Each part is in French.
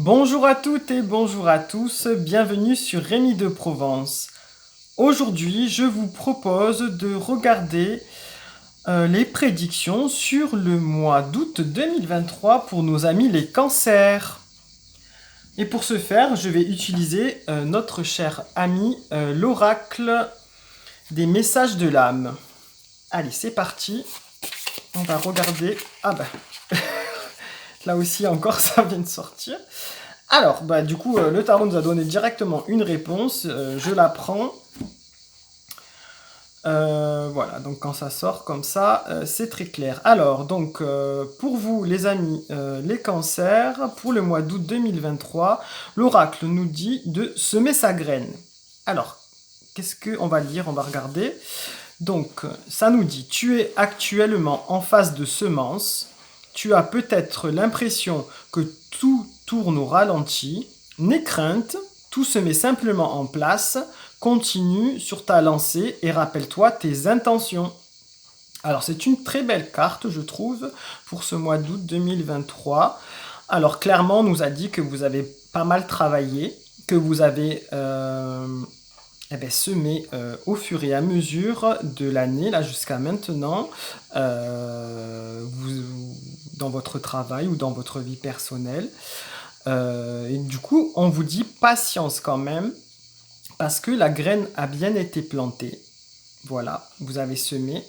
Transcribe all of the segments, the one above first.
Bonjour à toutes et bonjour à tous, bienvenue sur Rémi de Provence. Aujourd'hui, je vous propose de regarder les prédictions sur le mois d'août 2023 pour nos amis les cancers. Et pour ce faire, je vais utiliser notre cher ami l'oracle des messages de l'âme. Allez, c'est parti. On va regarder. Ah bah, là aussi encore, ça vient de sortir. Alors, du coup, le tarot nous a donné directement une réponse. Je la prends. Voilà, donc quand ça sort comme ça, c'est très clair. Alors, donc, pour vous, les amis, les cancers, pour le mois d'août 2023, l'oracle nous dit de semer sa graine. Alors, qu'est-ce qu'on va lire? On va regarder. Donc, ça nous dit, tu es actuellement en phase de semence. Tu as peut-être l'impression que tout tourne au ralenti. N'aie crainte, tout se met simplement en place. Continue sur ta lancée et rappelle-toi tes intentions. Alors c'est une très belle carte, je trouve, pour ce mois d'août 2023. Alors clairement, on nous a dit que vous avez pas mal travaillé, que vous avez semé au fur et à mesure de l'année, là jusqu'à maintenant, dans votre travail ou dans votre vie personnelle. Et du coup, on vous dit patience quand même, parce que la graine a bien été plantée. Voilà, vous avez semé,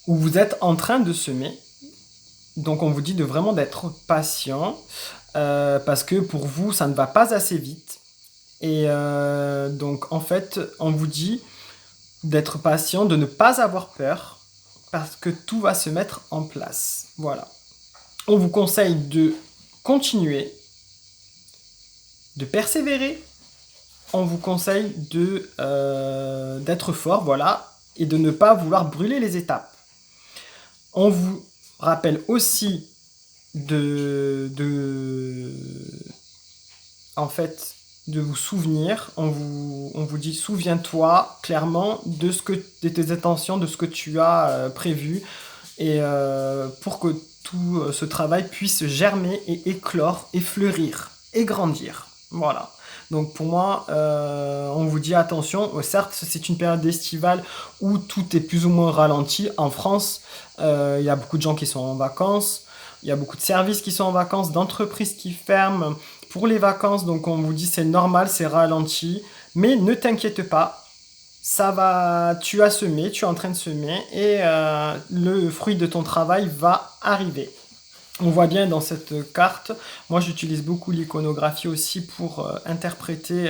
ou vous êtes en train de semer. Donc on vous dit de vraiment d'être patient, parce que pour vous, ça ne va pas assez vite. Et donc en fait, on vous dit d'être patient, de ne pas avoir peur, parce que tout va se mettre en place. Voilà. On vous conseille de continuer, de persévérer. On vous conseille d'être fort, voilà, et de ne pas vouloir brûler les étapes. On vous rappelle aussi en fait, de vous souvenir. On vous dit, souviens-toi clairement de tes intentions, de ce que tu as prévu, et pour que tout ce travail puisse germer et éclore et fleurir et grandir. Voilà. Donc pour moi, on vous dit attention, certes c'est une période estivale où tout est plus ou moins ralenti. En France, il y a beaucoup de gens qui sont en vacances, il y a beaucoup de services qui sont en vacances, d'entreprises qui ferment pour les vacances, donc on vous dit c'est normal, c'est ralenti, mais ne t'inquiète pas, ça va, tu as semé, tu es en train de semer, et le fruit de ton travail va arriver. On voit bien dans cette carte, moi j'utilise beaucoup l'iconographie aussi pour interpréter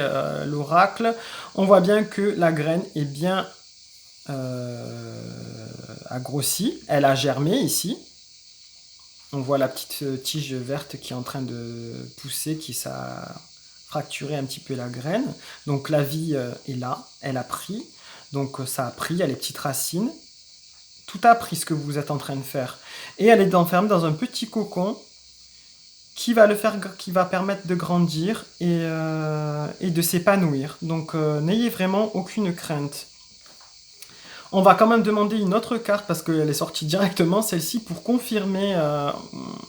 l'oracle. On voit bien que la graine est bien a grossi, elle a germé ici. On voit la petite tige verte qui est en train de pousser, qui s'est fracturé un petit peu la graine. Donc la vie est là, elle a pris. Donc ça a pris, il y a les petites racines. Tout a pris ce que vous êtes en train de faire. Et elle est enfermée dans un petit cocon qui va permettre de grandir et de s'épanouir. Donc n'ayez vraiment aucune crainte. On va quand même demander une autre carte parce qu'elle est sortie directement, celle-ci, pour confirmer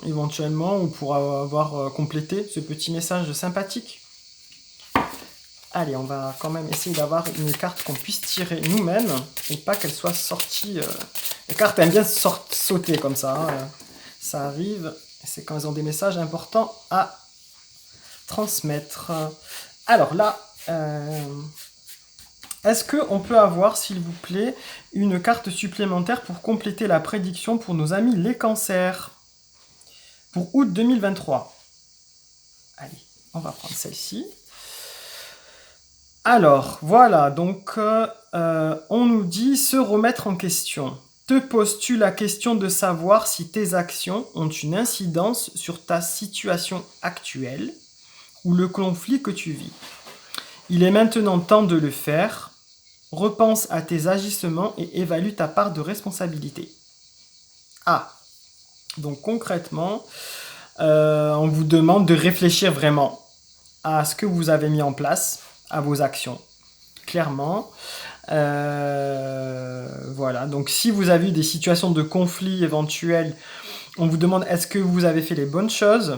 éventuellement ou pour avoir complété ce petit message sympathique. Allez, on va quand même essayer d'avoir une carte qu'on puisse tirer nous-mêmes et pas qu'elle soit sortie. Les cartes aiment bien sauter comme ça. Hein. Ça arrive, c'est quand elles ont des messages importants à transmettre. Alors là, est-ce qu'on peut avoir, s'il vous plaît, une carte supplémentaire pour compléter la prédiction pour nos amis les cancers pour août 2023? Allez, on va prendre celle-ci. Alors, voilà, donc on nous dit se remettre en question. Te poses-tu la question de savoir si tes actions ont une incidence sur ta situation actuelle ou le conflit que tu vis? Il est maintenant temps de le faire. Repense à tes agissements et évalue ta part de responsabilité. Ah, donc concrètement, on vous demande de réfléchir vraiment à ce que vous avez mis en place, à vos actions, clairement. Voilà, donc si vous avez eu des situations de conflit éventuelles, on vous demande est-ce que vous avez fait les bonnes choses?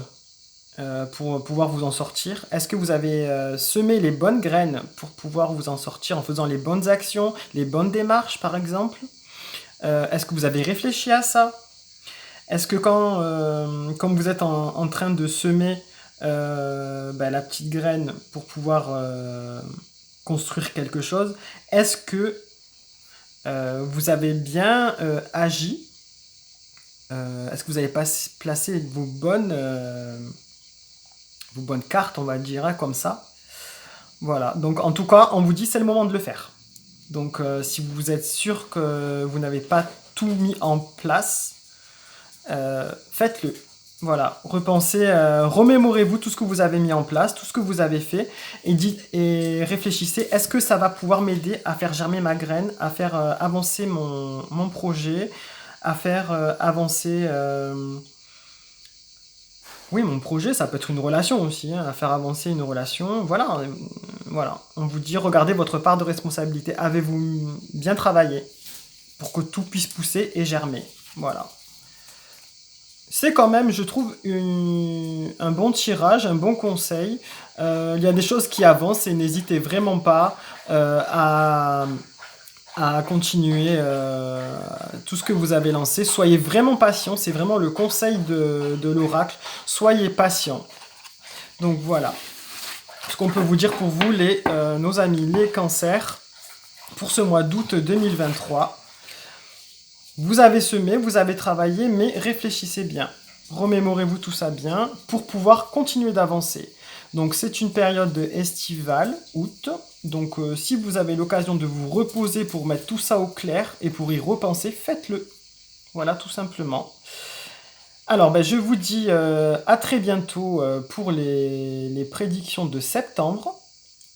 pour pouvoir vous en sortir? Est-ce que vous avez semé les bonnes graines pour pouvoir vous en sortir en faisant les bonnes actions, les bonnes démarches par exemple? Est-ce que vous avez réfléchi à ça? Est-ce que quand vous êtes en train de semer la petite graine pour pouvoir construire quelque chose, est-ce que vous avez bien agi? Est-ce que vous avez placé vos bonnes cartes, on va dire, hein, comme ça? Voilà, donc en tout cas, on vous dit c'est le moment de le faire. Donc si vous êtes sûr que vous n'avez pas tout mis en place, faites-le. Voilà, repensez, remémorez-vous tout ce que vous avez mis en place, tout ce que vous avez fait, et réfléchissez, est-ce que ça va pouvoir m'aider à faire germer ma graine, à faire avancer mon projet, à faire avancer... oui, mon projet, ça peut être une relation aussi, hein, à faire avancer une relation. Voilà, voilà. On vous dit, regardez votre part de responsabilité. Avez-vous bien travaillé pour que tout puisse pousser et germer? Voilà. C'est quand même, je trouve, un bon tirage, un bon conseil. Il y a des choses qui avancent et n'hésitez vraiment pas à continuer tout ce que vous avez lancé. Soyez vraiment patient, c'est vraiment le conseil de l'oracle. Soyez patient. Donc voilà ce qu'on peut vous dire pour vous, nos amis les cancers, pour ce mois d'août 2023. Vous avez semé, vous avez travaillé, mais réfléchissez bien. Remémorez-vous tout ça bien pour pouvoir continuer d'avancer. Donc c'est une période estivale, août. Donc si vous avez l'occasion de vous reposer pour mettre tout ça au clair et pour y repenser, faites-le. Voilà, tout simplement. Alors, je vous dis à très bientôt pour les prédictions de septembre.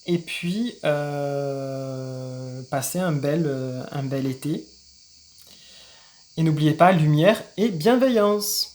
Et puis, passez un bel été. Et n'oubliez pas, lumière et bienveillance.